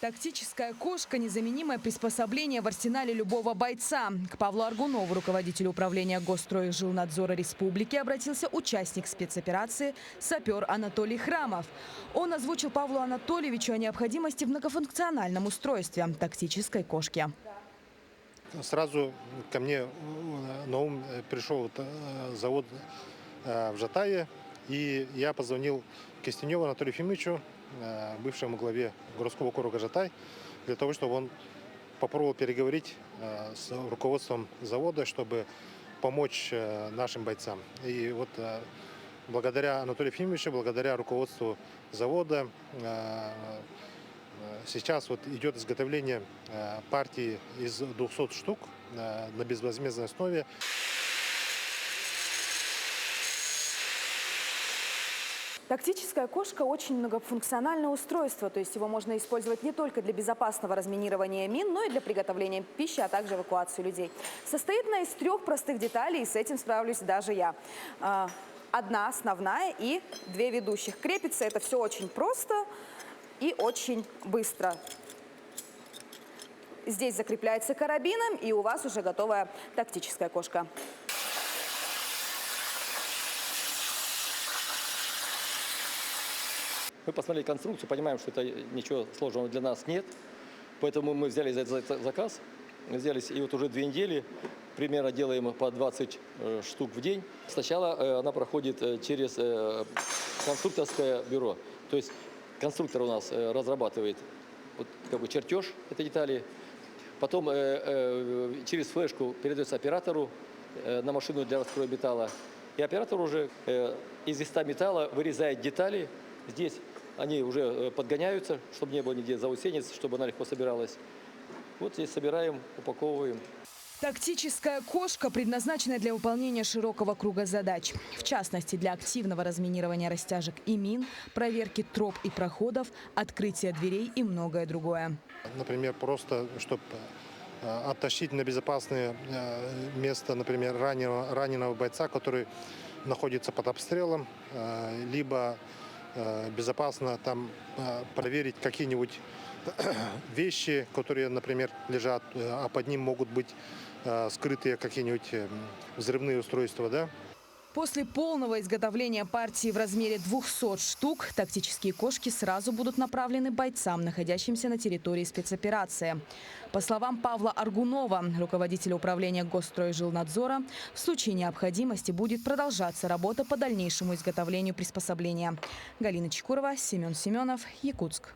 Тактическая кошка – незаменимое приспособление в арсенале любого бойца. К Павлу Аргунову, руководителю управления Госстройжилнадзора Республики, обратился участник спецоперации сапер Анатолий Храмов. Он озвучил Павлу Анатольевичу о необходимости в многофункциональном устройстве тактической кошки. Сразу ко мне на ум пришел завод в Жатае, и я позвонил Кистеневу Анатолию Ефимовичу, бывшему главе городского округа Жатай, для того, чтобы он попробовал переговорить с руководством завода, чтобы помочь нашим бойцам. И вот благодаря Анатолию Ефимовичу, благодаря руководству завода, сейчас вот идет изготовление партии из 200 штук на безвозмездной основе. Тактическая кошка – очень многофункциональное устройство, то есть его можно использовать не только для безопасного разминирования мин, но и для приготовления пищи, а также эвакуации людей. Состоит она из 3 простых деталей, и с этим справлюсь даже я. Одна основная и 2 ведущих. Крепится это все очень просто и очень быстро. Здесь закрепляется карабином, и у вас уже готовая тактическая кошка. Мы посмотрели конструкцию, понимаем, что это ничего сложного для нас нет. Поэтому мы взяли за этот заказ. Взялись, и вот уже 2 недели примерно делаем по 20 штук в день. Сначала она проходит через конструкторское бюро. То есть конструктор у нас разрабатывает вот как бы чертеж этой детали. Потом через флешку передается оператору на машину для раскроя металла. И оператор уже из листа металла вырезает детали. Здесь они уже подгоняются, чтобы не было нигде заусенец, чтобы она легко собиралась. Вот здесь собираем, упаковываем. Тактическая кошка предназначена для выполнения широкого круга задач. В частности, для активного разминирования растяжек и мин, проверки троп и проходов, открытия дверей и многое другое. Например, просто, чтобы оттащить на безопасное место, например, раненого бойца, который находится под обстрелом, либо безопасно там проверить какие-нибудь вещи, которые, например, лежат, а под ним могут быть скрытые какие-нибудь взрывные устройства, да? После полного изготовления партии в размере 200 штук тактические кошки сразу будут направлены бойцам, находящимся на территории спецоперации. По словам Павла Аргунова, руководителя управления Госстройжилнадзора, в случае необходимости будет продолжаться работа по дальнейшему изготовлению приспособления. Галина Чекурова, Семен Семенов, Якутск.